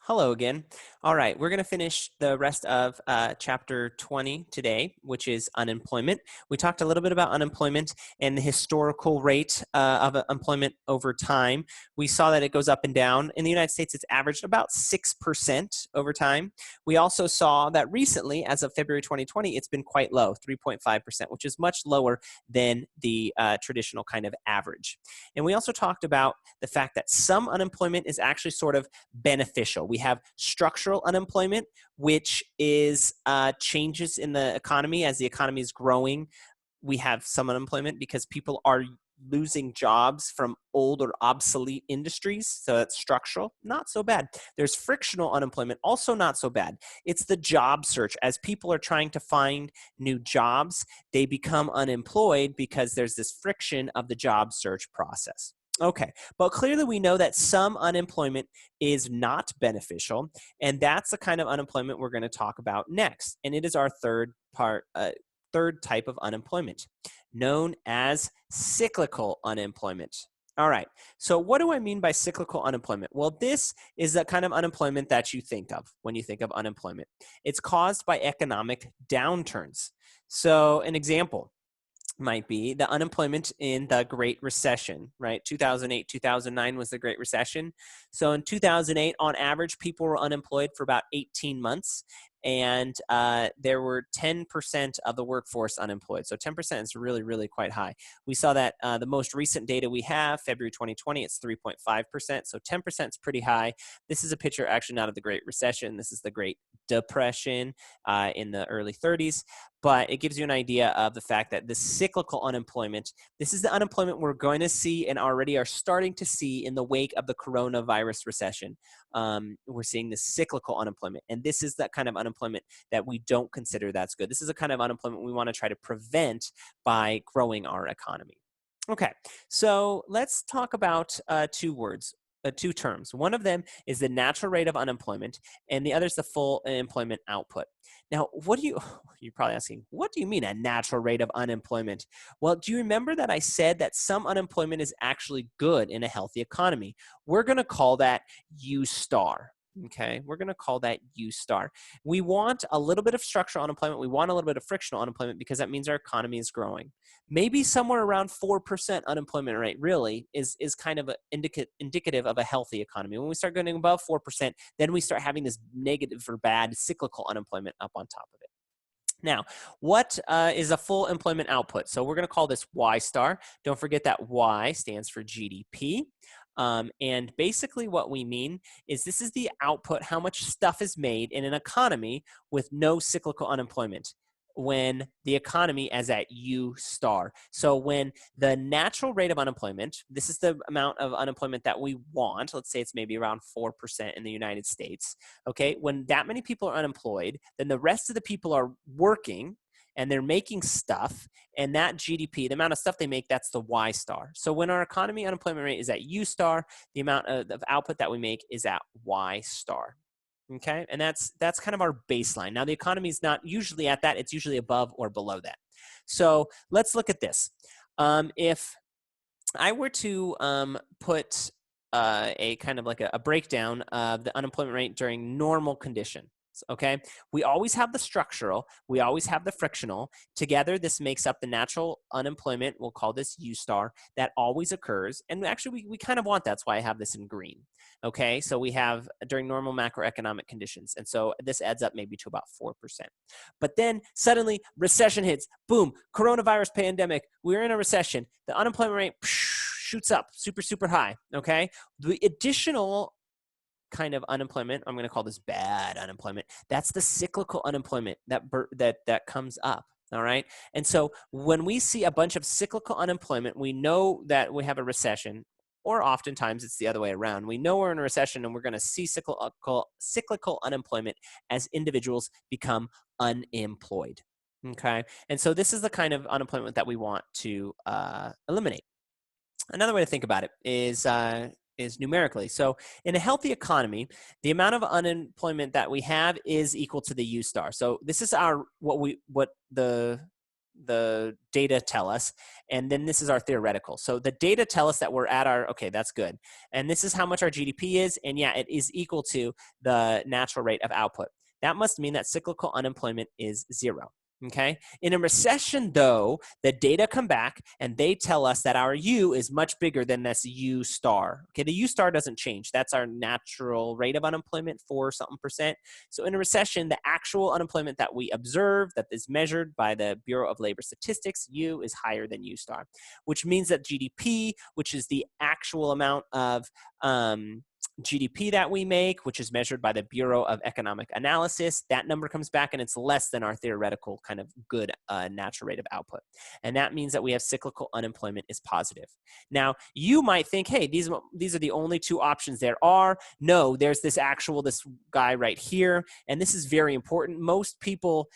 Hello again. All right, we're going to finish the rest of chapter 20 today, which is unemployment. We talked a little bit about unemployment and the historical rate of employment over time. We saw that it goes up and down. In the United States, it's averaged about 6% over time. We also saw that recently, as of February 2020, it's been quite low, 3.5%, which is much lower than the traditional kind of average. And we also talked about the fact that some unemployment is actually sort of beneficial. We have structural unemployment, which is changes in the economy as the economy is growing. We have some unemployment because people are losing jobs from old or obsolete industries. So that's structural, not so bad. There's frictional unemployment, also not so bad. It's the job search. As people are trying to find new jobs, they become unemployed because there's this friction of the job search process. Okay, but clearly we know that some unemployment is not beneficial, and that's the kind of unemployment we're going to talk about next. And it is our third type of unemployment, known as cyclical unemployment. All right, so what do I mean by cyclical unemployment? Well, this is the kind of unemployment that you think of when you think of unemployment. It's caused by economic downturns. So an example might be the unemployment in the Great Recession, right? 2008, 2009 was the Great Recession. So in 2008, on average, people were unemployed for about 18 months, and there were 10% of the workforce unemployed. So 10% is really, really quite high. We saw that the most recent data we have, February 2020, it's 3.5%. So 10% is pretty high. This is a picture actually not of the Great Recession. This is the Great Depression in the early 30s. But it gives you an idea of the fact that the cyclical unemployment, this is the unemployment we're going to see and already are starting to see in the wake of the coronavirus recession. We're seeing this cyclical unemployment. And this is that kind of unemployment that we don't consider that's good. This is a kind of unemployment we want to try to prevent by growing our economy. Okay, so let's talk about two terms. One of them is the natural rate of unemployment, and the other is the full employment output. Now, you're probably asking, what do you mean a natural rate of unemployment? Well, do you remember that I said that some unemployment is actually good in a healthy economy? We're going to call that U star. Okay, we're going to call that U star. We want a little bit of structural unemployment. We want a little bit of frictional unemployment because that means our economy is growing. Maybe somewhere around 4% unemployment rate really is kind of indicative of a healthy economy. When we start going above 4%, then we start having this negative or bad cyclical unemployment up on top of it. Now, what is a full employment output? So we're going to call this Y star. Don't forget that Y stands for GDP. And basically what we mean is this is the output, how much stuff is made in an economy with no cyclical unemployment when the economy is at U star. So when the natural rate of unemployment, this is the amount of unemployment that we want, let's say it's maybe around 4% in the United States, okay? When that many people are unemployed, then the rest of the people are working and they're making stuff, and that GDP, the amount of stuff they make, that's the Y star. So when our economy unemployment rate is at U star, the amount of output that we make is at Y star. Okay, and that's kind of our baseline. Now the economy is not usually at that; it's usually above or below that. So let's look at this. If I were to put a kind of like a breakdown of the unemployment rate during normal conditions. Okay, we always have the structural, we always have the frictional. Together, this makes up the natural unemployment. We'll call this U star that always occurs. And actually, we kind of want that. That's why I have this in green. Okay, so we have during normal macroeconomic conditions. And so this adds up maybe to about 4%. But then suddenly recession hits. Boom, coronavirus pandemic. We're in a recession. The unemployment rate shoots up super, super high. Okay, the additional kind of unemployment, I'm going to call this bad unemployment, that's the cyclical unemployment that comes up. All right. And so when we see a bunch of cyclical unemployment, we know that we have a recession, or oftentimes it's the other way around. We know we're in a recession and we're going to see cyclical unemployment as individuals become unemployed. Okay. And so this is the kind of unemployment that we want to eliminate. Another way to think about it is numerically. So in a healthy economy, the amount of unemployment that we have is equal to the U star. So this is what the the data tell us, and then this is our theoretical. So the data tell us that we're at our, okay, that's good. And this is how much our GDP is, and yeah, it is equal to the natural rate of output. That must mean that cyclical unemployment is 0. Okay. In a recession, though, the data come back and they tell us that our U is much bigger than this U star. Okay. The U star doesn't change. That's our natural rate of unemployment, 4-something%. So in a recession, the actual unemployment that we observe, that is measured by the Bureau of Labor Statistics, U is higher than U star, which means that GDP, which is the actual amount of GDP that we make, which is measured by the Bureau of Economic Analysis, that number comes back and it's less than our theoretical kind of good natural rate of output. And that means that we have cyclical unemployment is positive. Now, you might think, hey, these are the only 2 options there are. No, there's this guy right here. And this is very important. Most people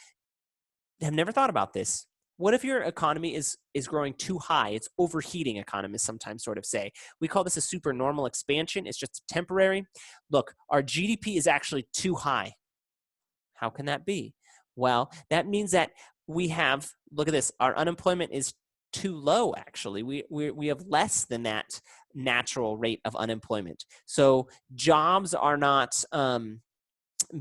have never thought about this. What if your economy is growing too high? It's overheating, economists sometimes sort of say. We call this a supernormal expansion. It's just temporary. Look, our GDP is actually too high. How can that be? Well, that means that we have, look at this, our unemployment is too low, actually. We have less than that natural rate of unemployment. So jobs are not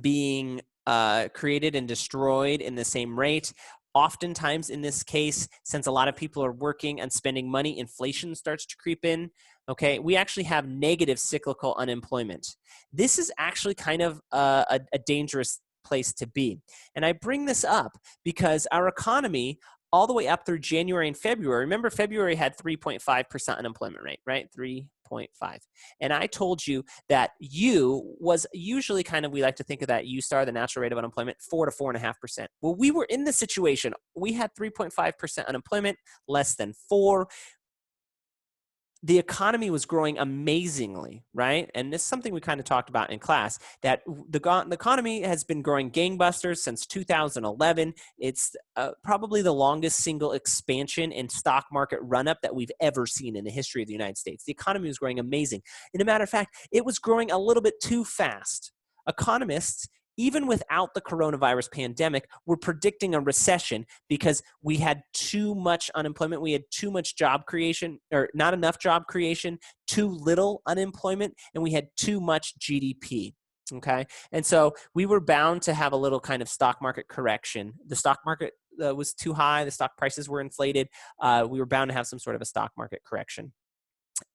being created and destroyed in the same rate. Oftentimes in this case, since a lot of people are working and spending money, inflation starts to creep in. Okay, we actually have negative cyclical unemployment. This is actually kind of a dangerous place to be. And I bring this up because our economy, all the way up through January and February, remember February had 3.5% unemployment rate, right? 3.5. And I told you that U was usually kind of, we like to think of that U star, the natural rate of unemployment, 4 to 4.5%. Well, we were in this situation. We had 3.5% unemployment, less than 4. The economy was growing amazingly, right? And this is something we kind of talked about in class, that the economy has been growing gangbusters since 2011. It's probably the longest single expansion in stock market run-up that we've ever seen in the history of the United States. The economy was growing amazing. And a matter of fact, it was growing a little bit too fast. Economists, even without the coronavirus pandemic, we're predicting a recession because we had too much unemployment. We had too much job creation, or not enough job creation, too little unemployment, and we had too much GDP. Okay. And so we were bound to have a little kind of stock market correction. The stock market was too high. The stock prices were inflated. We were bound to have some sort of a stock market correction.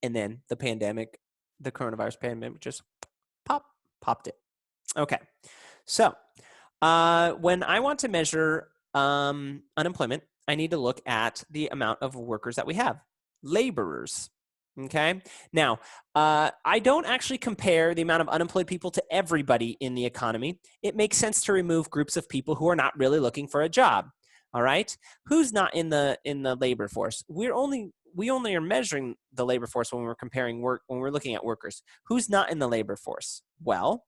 And then the coronavirus pandemic just popped it. Okay. So when I want to measure unemployment, I need to look at the amount of workers that we have, laborers. Okay. Now, I don't actually compare the amount of unemployed people to everybody in the economy. It makes sense to remove groups of people who are not really looking for a job. All right. Who's not in the labor force? We only are measuring the labor force when we're comparing work, when we're looking at workers. Who's not in the labor force? Well,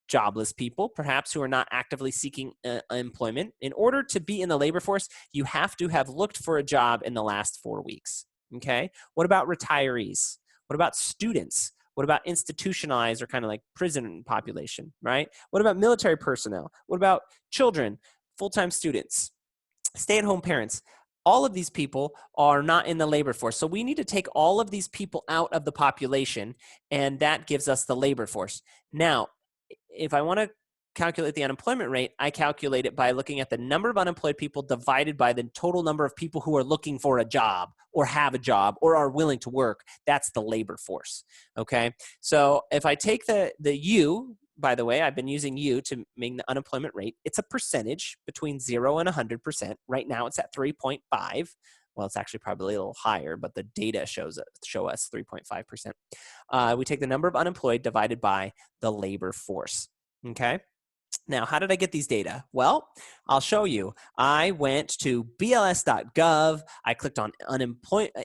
jobless people, perhaps, who are not actively seeking employment. In order to be in the labor force, you have to have looked for a job in the last 4 weeks. Okay. What about retirees? What about students? What about institutionalized or kind of like prison population, right? What about military personnel? What about children, full-time students, stay-at-home parents? All of these people are not in the labor force. So we need to take all of these people out of the population, and that gives us the labor force. Now, if I want to calculate the unemployment rate, I calculate it by looking at the number of unemployed people divided by the total number of people who are looking for a job or have a job or are willing to work. That's the labor force. Okay. So if I take the U, by the way, I've been using U to make the unemployment rate. It's a percentage between 0 and 100%. Right now it's at 3.5. Well, it's actually probably a little higher, but the data show us 3.5%. We take the number of unemployed divided by the labor force. Okay. Now, how did I get these data? Well, I'll show you. I went to bls.gov. I clicked on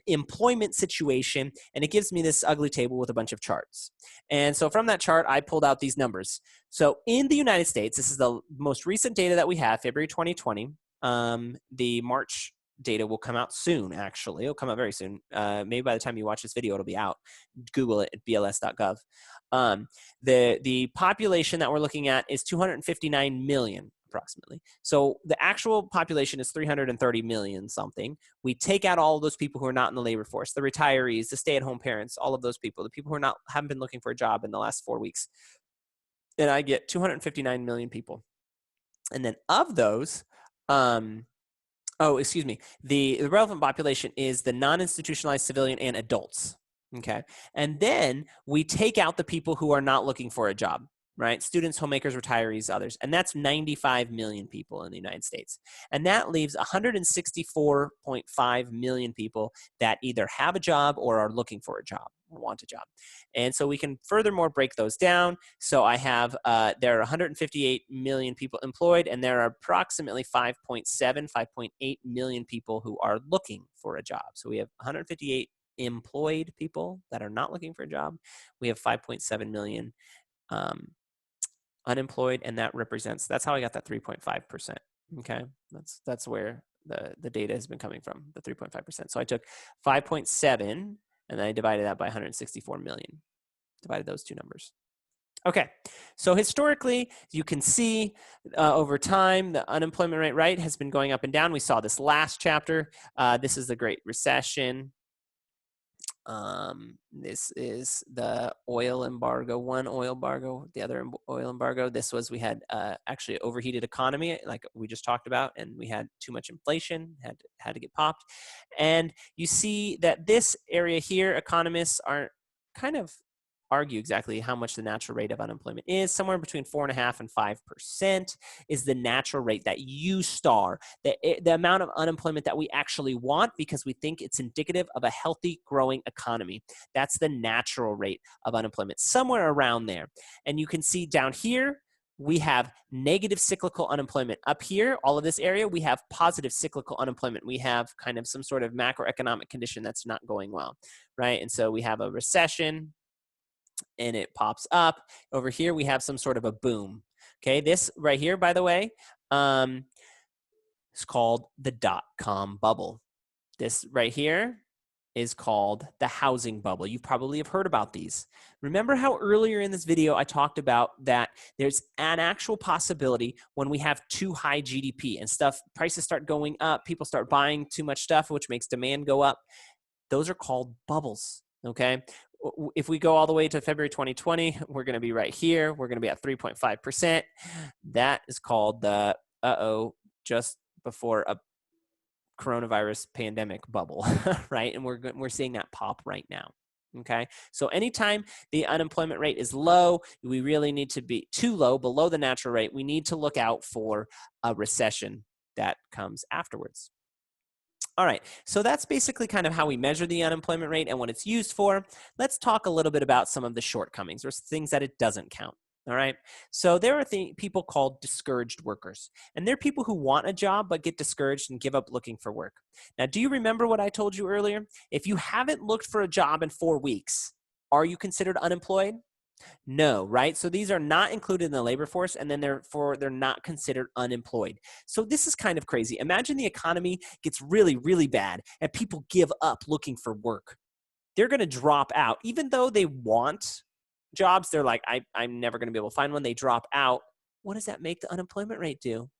employment situation, and it gives me this ugly table with a bunch of charts. And so from that chart, I pulled out these numbers. So in the United States, this is the most recent data that we have, February 2020. The March data will come out soon, actually. It'll come out very soon. Maybe by the time you watch this video, it'll be out. Google it at bls.gov. The population that we're looking at is 259 million, approximately. So the actual population is 330 million something. We take out all of those people who are not in the labor force, the retirees, the stay-at-home haven't been looking for a job in the last 4 weeks. And I get 259 million people. And then of those, the relevant population is the non-institutionalized civilian and adults. Okay. And then we take out the people who are not looking for a job, right? Students, homemakers, retirees, others. And that's 95 million people in the United States. And that leaves 164.5 million people that either have a job or are looking for a job or want a job. And so we can furthermore break those down. So I have, there are 158 million people employed, and there are approximately 5.8 million people who are looking for a job. So we have 158 employed people that are not looking for a job. We have 5.7 million unemployed, and that represents, that's how I got that 3.5%. Okay, that's where the data has been coming from, the 3.5%. So I took 5.7 and then I divided that by 164 million, divided those two numbers. Okay, so historically, you can see over time, the unemployment rate, right, has been going up and down. We saw this last chapter. This is the Great Recession. This is the oil embargo, one oil embargo, the other oil embargo. We had actually an overheated economy, like we just talked about, and we had too much inflation, had to get popped. And you see that this area here, economists aren't kind of argue exactly how much the natural rate of unemployment is. Somewhere between 4.5% and 5% is the natural rate that the amount of unemployment that we actually want, because we think it's indicative of a healthy, growing economy. That's the natural rate of unemployment, somewhere around there. And you can see down here, we have negative cyclical unemployment. Up here, all of this area, we have positive cyclical unemployment. We have kind of some sort of macroeconomic condition that's not going well, right? And so we have a recession, and it pops up. Over here, we have some sort of a boom. Okay, this right here, by the way, is called the dot-com bubble. This right here is called the housing bubble. You probably have heard about these. Remember how earlier in this video I talked about that there's an actual possibility when we have too high GDP and prices start going up, people start buying too much stuff, which makes demand go up. Those are called bubbles, okay? If we go all the way to February 2020, we're going to be right here. We're going to be at 3.5%. That is called the just before a coronavirus pandemic bubble, right? And we're seeing that pop right now. Okay, so anytime the unemployment rate is low, we really need to be too low, below the natural rate. We need to look out for a recession that comes afterwards. All right, so that's basically kind of how we measure the unemployment rate and what it's used for. Let's talk a little bit about some of the shortcomings or things that it doesn't count. All right, so there are people called discouraged workers, and they're people who want a job but get discouraged and give up looking for work. Now, do you remember what I told you earlier? If you haven't looked for a job in 4 weeks, are you considered unemployed? No, right? So these are not included in the labor force, and then therefore they're not considered unemployed. So this is kind of crazy. Imagine the economy gets really, really bad and people give up looking for work. They're going to drop out. Even though they want jobs, they're like, I'm never going to be able to find one. They drop out. What does that make the unemployment rate do?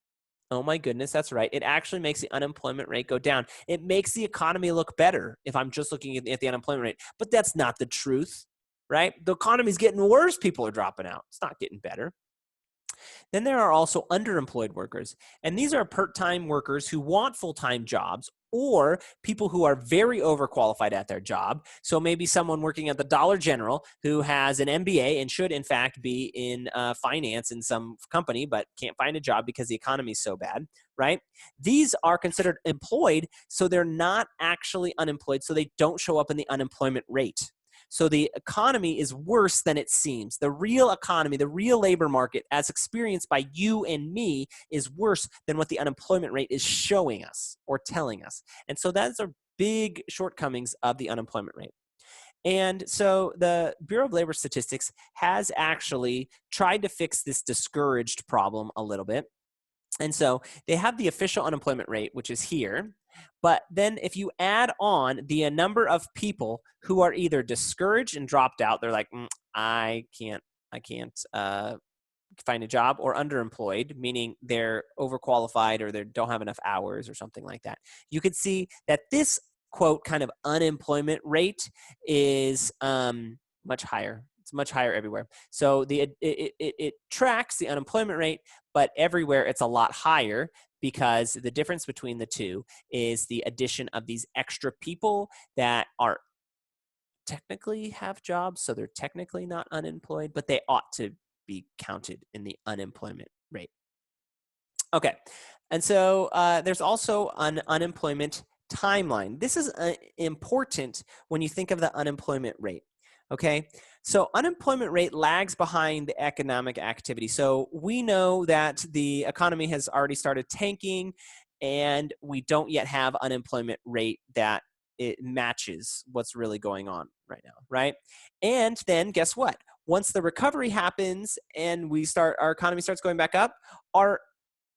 Oh my goodness, that's right. It actually makes the unemployment rate go down. It makes the economy look better if I'm just looking at the unemployment rate. But that's not the truth. Right? The economy's getting worse. People are dropping out. It's not getting better. Then there are also underemployed workers. And these are part-time workers who want full-time jobs, or people who are very overqualified at their job. So maybe someone working at the Dollar General who has an MBA and should in fact be in finance in some company, but can't find a job because the economy is so bad, right? These are considered employed, so they're not actually unemployed, so they don't show up in the unemployment rate. So the economy is worse than it seems. The real economy, the real labor market, as experienced by you and me, is worse than what the unemployment rate is showing us or telling us. And so that's a big shortcomings of the unemployment rate. And so the Bureau of Labor Statistics has actually tried to fix this discouraged problem a little bit. And so they have the official unemployment rate, which is here. But then if you add on the number of people who are either discouraged and dropped out, they're like, I can't find a job, or underemployed, meaning they're overqualified or they don't have enough hours or something like that. You can see that this quote kind of unemployment rate is much higher. It's much higher everywhere. So it tracks the unemployment rate, but everywhere it's a lot higher, because the difference between the two is the addition of these extra people that are technically have jobs, so they're technically not unemployed, but they ought to be counted in the unemployment rate. Okay, and so there's also an unemployment timeline. This is important when you think of the unemployment rate. Okay, so unemployment rate lags behind the economic activity. So we know that the economy has already started tanking, and we don't yet have unemployment rate that it matches what's really going on right now, right? And then guess what? Once the recovery happens and our economy starts going back up, our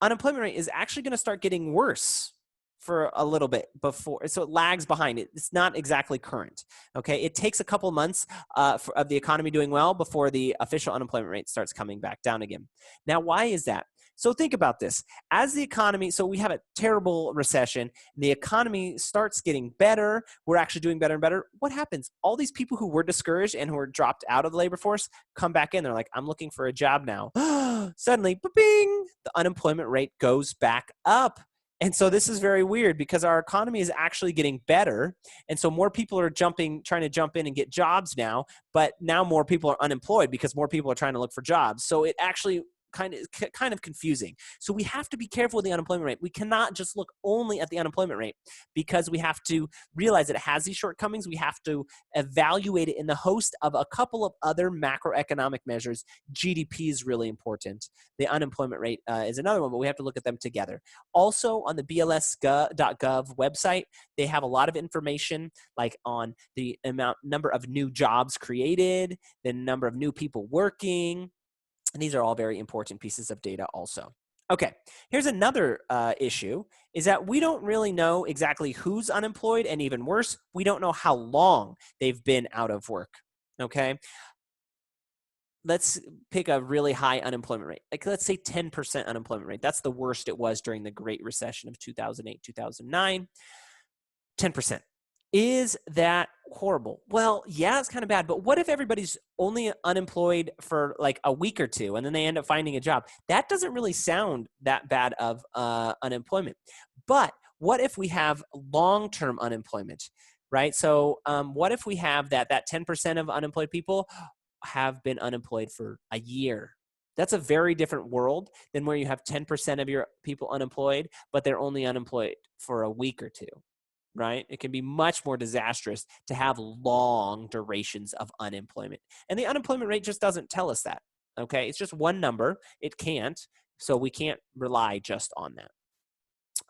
unemployment rate is actually going to start getting worse for a little bit before, so it lags behind. It's not exactly current. Okay, it takes a couple months of the economy doing well before the official unemployment rate starts coming back down again. Now, why is that? So think about this. As the economy, so we have a terrible recession, the economy starts getting better, we're actually doing better and better. What happens? All these people who were discouraged and who were dropped out of the labor force come back in. They're like, I'm looking for a job now. Suddenly, bing, the unemployment rate goes back up. And so this is very weird, because our economy is actually getting better. And so more people are trying to jump in and get jobs now, but now more people are unemployed because more people are trying to look for jobs. So it actually kind of confusing. So we have to be careful with the unemployment rate. We cannot just look only at the unemployment rate, because we have to realize that it has these shortcomings. We have to evaluate it in the host of a couple of other macroeconomic measures. GDP is really important. The unemployment rate is another one, but we have to look at them together. Also, on the bls.gov website, they have a lot of information, like on the number of new jobs created, the number of new people working. And these are all very important pieces of data also. Okay, here's another issue, is that we don't really know exactly who's unemployed, and even worse, we don't know how long they've been out of work. Okay, let's pick a really high unemployment rate. Like, let's say 10% unemployment rate. That's the worst it was during the Great Recession of 2008, 2009. 10%. Is that horrible? Well, yeah, it's kind of bad, but what if everybody's only unemployed for like a week or two and then they end up finding a job? That doesn't really sound that bad of unemployment. But what if we have long-term unemployment, right? So what if we have that 10% of unemployed people have been unemployed for a year? That's a very different world than where you have 10% of your people unemployed, but they're only unemployed for a week or two. Right? It can be much more disastrous to have long durations of unemployment. And the unemployment rate just doesn't tell us that. Okay? It's just one number. It can't. So we can't rely just on that.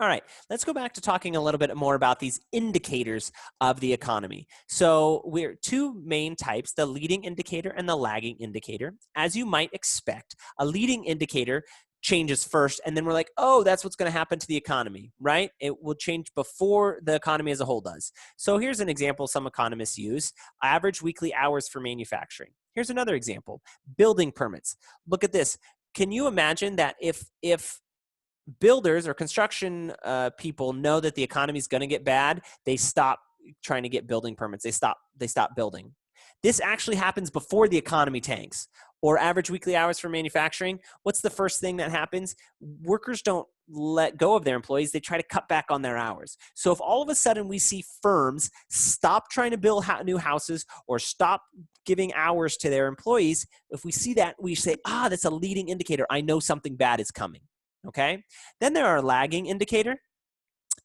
All right, let's go back to talking a little bit more about these indicators of the economy. So we're two main types, the leading indicator and the lagging indicator. As you might expect, a leading indicator changes first, and then we're like, oh, that's what's going to happen to the economy, right? It will change before the economy as a whole does. So here's an example some economists use: average weekly hours for manufacturing. Here's another example: building permits. Look at this. Can you imagine that if builders or construction people know that the economy is going to get bad, they stop trying to get building permits. They stop building. This actually happens before the economy tanks. Or average weekly hours for manufacturing. What's the first thing that happens? Workers don't let go of their employees. They try to cut back on their hours. So if all of a sudden we see firms stop trying to build new houses or stop giving hours to their employees, if we see that, we say, that's a leading indicator. I know something bad is coming. Okay? Then there are lagging indicator.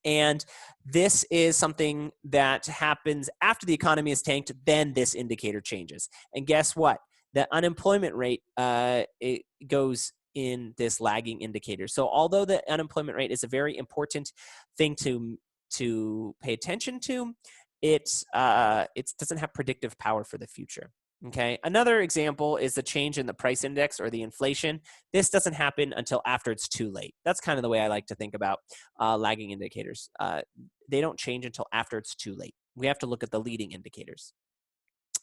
And this is something that happens after the economy is tanked, then this indicator changes. And guess what? The unemployment rate it goes in this lagging indicator. So although the unemployment rate is a very important thing to pay attention to, it doesn't have predictive power for the future. Okay. Another example is the change in the price index or the inflation. This doesn't happen until after it's too late. That's kind of the way I like to think about lagging indicators. They don't change until after it's too late. We have to look at the leading indicators.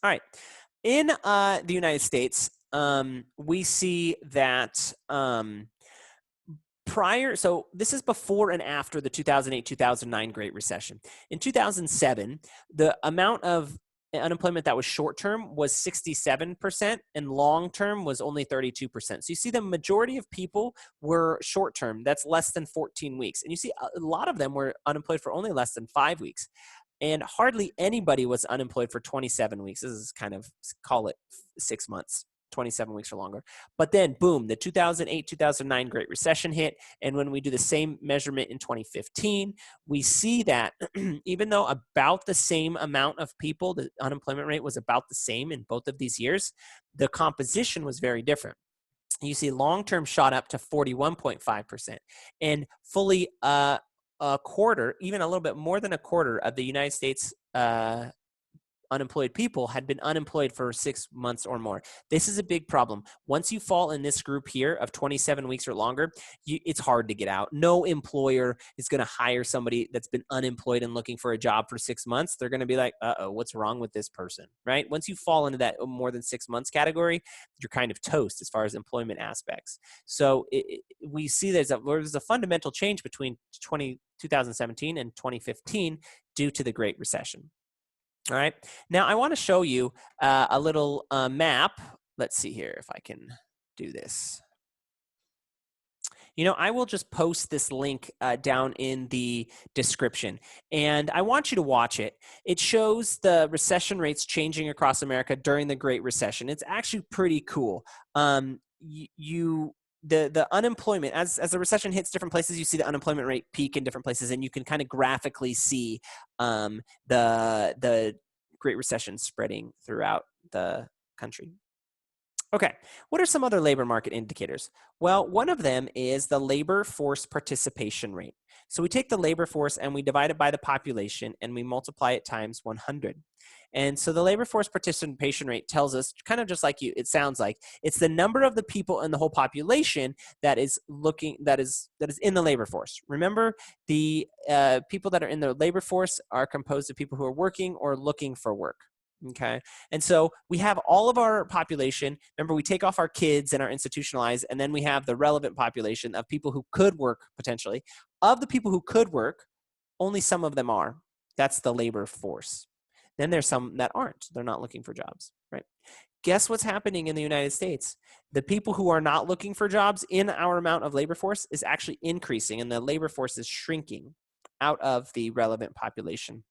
All right. In the United States, we see that so this is before and after the 2008-2009 Great Recession. In 2007, the amount of unemployment that was short-term was 67%, and long-term was only 32%. So you see the majority of people were short-term. That's less than 14 weeks. And you see a lot of them were unemployed for only less than 5 weeks. And hardly anybody was unemployed for 27 weeks. This is kind of, call it 6 months. 27 weeks or longer. But then, boom, the 2008-2009 Great Recession hit. And when we do the same measurement in 2015, we see that even though about the same amount of people, the unemployment rate was about the same in both of these years, the composition was very different. You see long-term shot up to 41.5%, and fully a quarter, even a little bit more than a quarter of the United States unemployed people had been unemployed for 6 months or more. This is a big problem. Once you fall in this group here of 27 weeks or longer, it's hard to get out. No employer is going to hire somebody that's been unemployed and looking for a job for 6 months. They're going to be like, uh-oh, what's wrong with this person, right? Once you fall into that more than 6 months category, you're kind of toast as far as employment aspects. So we see there's a fundamental change between 2017 and 2015 due to the Great Recession. All right. Now I want to show you a little map. Let's see here if I can do this. You know, I will just post this link down in the description, and I want you to watch it. It shows the recession rates changing across America during the Great Recession. It's actually pretty cool. The unemployment, as the recession hits different places, you see the unemployment rate peak in different places, and you can kind of graphically see the Great Recession spreading throughout the country. Okay, what are some other labor market indicators? Well, one of them is the labor force participation rate. So we take the labor force and we divide it by the population and we multiply it times 100. And so the labor force participation rate tells us, kind of just like it sounds like, it's the number of the people in the whole population that is in the labor force. Remember, the people that are in the labor force are composed of people who are working or looking for work. Okay, and so we have all of our population. Remember, we take off our kids and our institutionalized, and then we have the relevant population of people who could work potentially. Of the people who could work, only some of them are. That's the labor force. Then there's some that aren't. They're not looking for jobs, right? Guess what's happening in the United States? The people who are not looking for jobs in our amount of labor force is actually increasing, and the labor force is shrinking out of the relevant population.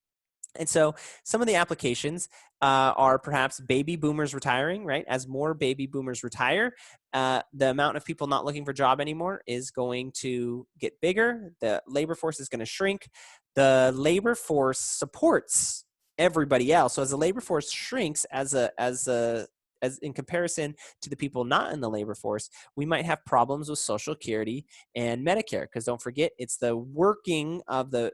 And so some of the applications are perhaps baby boomers retiring, right? As more baby boomers retire, the amount of people not looking for a job anymore is going to get bigger. The labor force is going to shrink. The labor force supports everybody else. So as the labor force shrinks as in comparison to the people not in the labor force, we might have problems with Social Security and Medicare, because don't forget, it's the working of the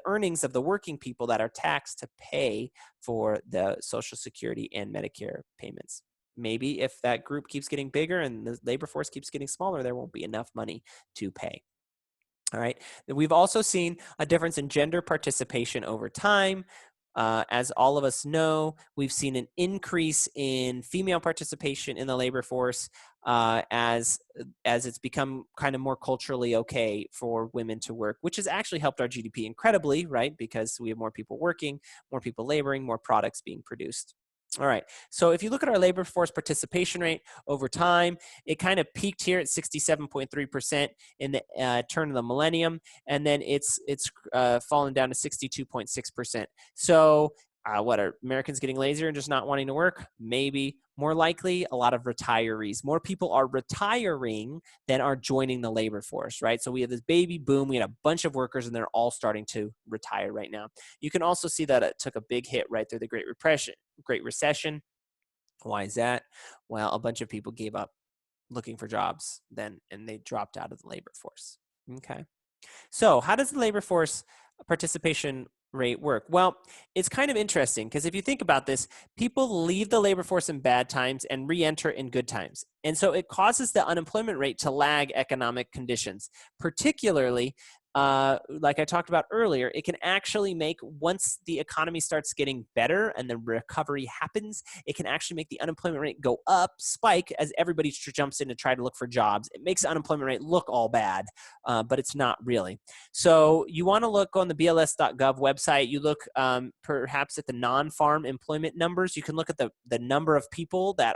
earnings of the working people that are taxed to pay for the Social Security and Medicare payments. Maybe if that group keeps getting bigger and the labor force keeps getting smaller, there won't be enough money to pay. All right. We've also seen a difference in gender participation over time. As all of us know, we've seen an increase in female participation in the labor force as it's become kind of more culturally okay for women to work, which has actually helped our GDP incredibly, right? Because we have more people working, more people laboring, more products being produced. All right, so if you look at our labor force participation rate over time, it kind of peaked here at 67.3% in the turn of the millennium, and then it's fallen down to 62.6%. So what, are Americans getting lazier and just not wanting to work? Maybe. More likely, a lot of retirees. More people are retiring than are joining the labor force, right? So we have this baby boom. We had a bunch of workers, and they're all starting to retire right now. You can also see that it took a big hit right through the Great Recession. Why is that? Well, a bunch of people gave up looking for jobs then, and they dropped out of the labor force. Okay. So how does the labor force participation rate work? Well, it's kind of interesting, because if you think about this, people leave the labor force in bad times and re-enter in good times. And so it causes the unemployment rate to lag economic conditions, particularly like I talked about earlier, it can actually make, once the economy starts getting better and the recovery happens, it can actually make the unemployment rate go up, spike, as everybody jumps in to try to look for jobs. It makes the unemployment rate look all bad, but it's not really. So you want to look on the BLS.gov website. You look perhaps at the non-farm employment numbers. You can look at the number of people that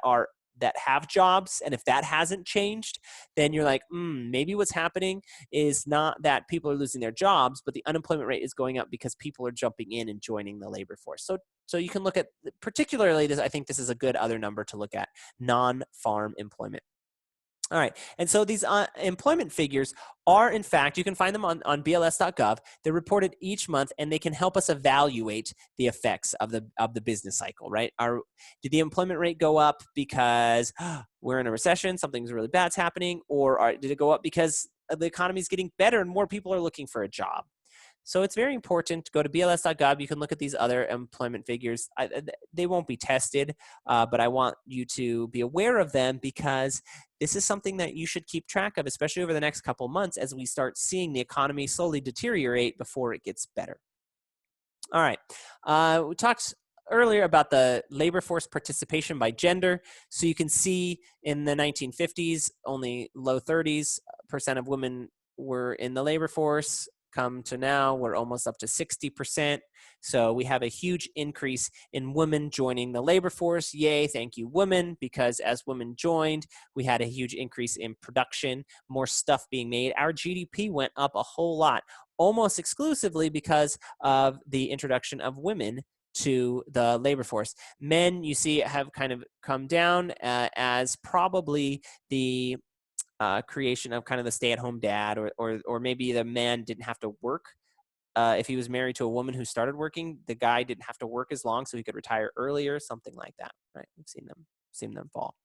have jobs, and if that hasn't changed, then you're like, maybe what's happening is not that people are losing their jobs, but the unemployment rate is going up because people are jumping in and joining the labor force. So you can look at, particularly this, I think this is a good other number to look at, non-farm employment. All right, and so these employment figures are, in fact, you can find them on BLS.gov. They're reported each month, and they can help us evaluate the effects of the business cycle, right? Did the employment rate go up because we're in a recession, something's really bad's happening, or did it go up because the economy is getting better and more people are looking for a job? So it's very important to go to BLS.gov. You can look at these other employment figures. They won't be tested, but I want you to be aware of them because this is something that you should keep track of, especially over the next couple months as we start seeing the economy slowly deteriorate before it gets better. All right. We talked earlier about the labor force participation by gender. So you can see in the 1950s, only low 30s% of women were in the labor force. Come to now, we're almost up to 60%. So we have a huge increase in women joining the labor force. Yay, thank you, women, because as women joined, we had a huge increase in production, more stuff being made. Our GDP went up a whole lot, almost exclusively because of the introduction of women to the labor force. Men, you see, have kind of come down as probably the creation of kind of the stay-at-home dad, or maybe the man didn't have to work. If he was married to a woman who started working, the guy didn't have to work as long, so he could retire earlier, something like that, right? We've seen them fall.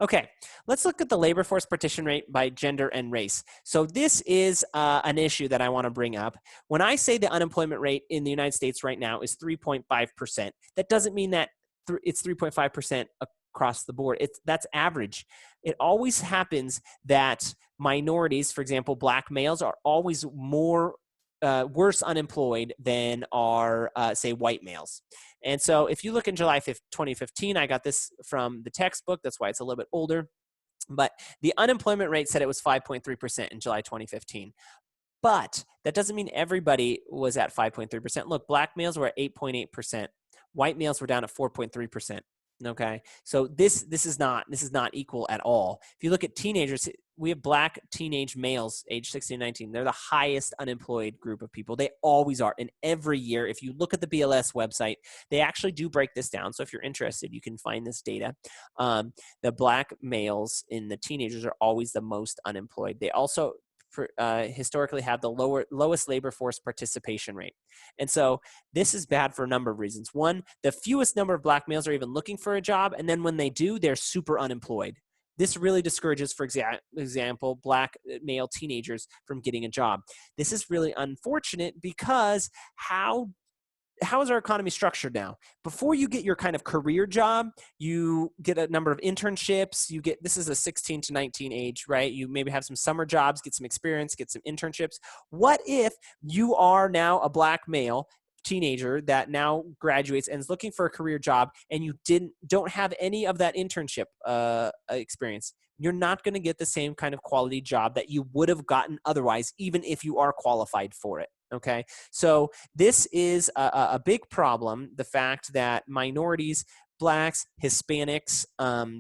Okay, let's look at the labor force partition rate by gender and race. So this is an issue that I want to bring up. When I say the unemployment rate in the United States right now is 3.5%, that doesn't mean that it's 3.5% across the board. That's average. It always happens that minorities, for example, black males, are always worse unemployed than are, say, white males. And so if you look in July 2015, I got this from the textbook. That's why it's a little bit older. But the unemployment rate said it was 5.3% in July 2015. But that doesn't mean everybody was at 5.3%. Look, black males were at 8.8%. White males were down at 4.3%. Okay, so this is not equal at all. If you look at teenagers, we have black teenage males age 16 to 19. They're the highest unemployed group of people. They always are. And every year, if you look at the BLS website, they actually do break this down. So if you're interested, you can find this data. The black males in the teenagers are always the most unemployed. They also historically have the lowest labor force participation rate. And so this is bad for a number of reasons. One, the fewest number of black males are even looking for a job, and then when they do, they're super unemployed. This really discourages, for example, black male teenagers from getting a job. This is really unfortunate because how is our economy structured now? Before you get your kind of career job, you get a number of internships. This is a 16 to 19 age, right? You maybe have some summer jobs, get some experience, get some internships. What if you are now a black male teenager that now graduates and is looking for a career job, and you don't have any of that internship experience? You're not going to get the same kind of quality job that you would have gotten otherwise, even if you are qualified for it. Okay, so this is a big problem, the fact that minorities, blacks, Hispanics,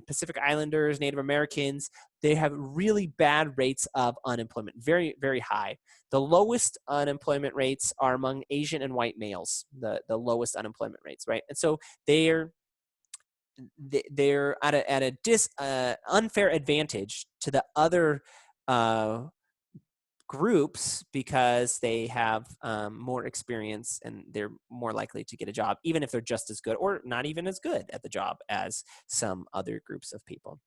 Pacific Islanders, Native Americans, they have really bad rates of unemployment, very, very high. The lowest unemployment rates are among Asian and white males, the lowest unemployment rates, right? And so they're at a unfair advantage to the other groups because they have more experience and they're more likely to get a job, even if they're just as good or not even as good at the job as some other groups of people.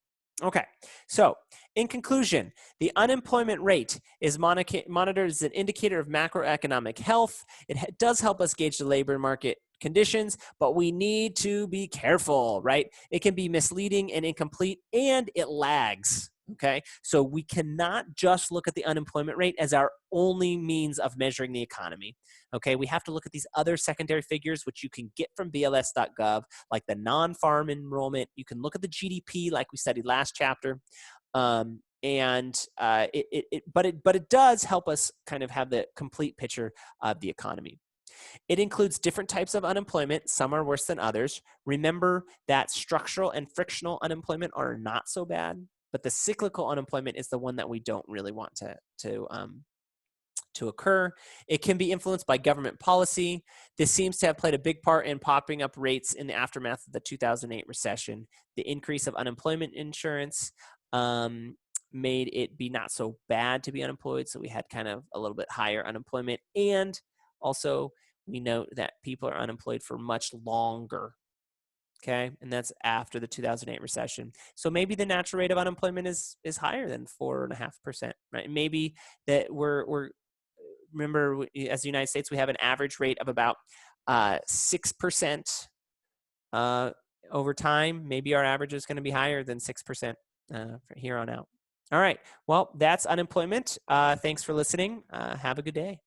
Okay, so in conclusion, the unemployment rate is monitored as an indicator of macroeconomic health. It does help us gauge the labor market conditions, but we need to be careful, right? It can be misleading and incomplete, and it lags. Okay, so we cannot just look at the unemployment rate as our only means of measuring the economy. Okay, we have to look at these other secondary figures, which you can get from BLS.gov, like the non-farm enrollment. You can look at the GDP, like we studied last chapter, but it does help us kind of have the complete picture of the economy. It includes different types of unemployment. Some are worse than others. Remember that structural and frictional unemployment are not so bad, but the cyclical unemployment is the one that we don't really want to occur. It can be influenced by government policy. This seems to have played a big part in popping up rates in the aftermath of the 2008 recession. The increase of unemployment insurance made it be not so bad to be unemployed, so we had kind of a little bit higher unemployment. And also, we note that people are unemployed for much longer. Okay, and that's after the 2008 recession. So maybe the natural rate of unemployment is higher than 4.5%, right? Maybe that we're remember, as the United States, we have an average rate of about 6% over time. Maybe our average is going to be higher than 6% from here on out. All right. Well, that's unemployment. Thanks for listening. Have a good day.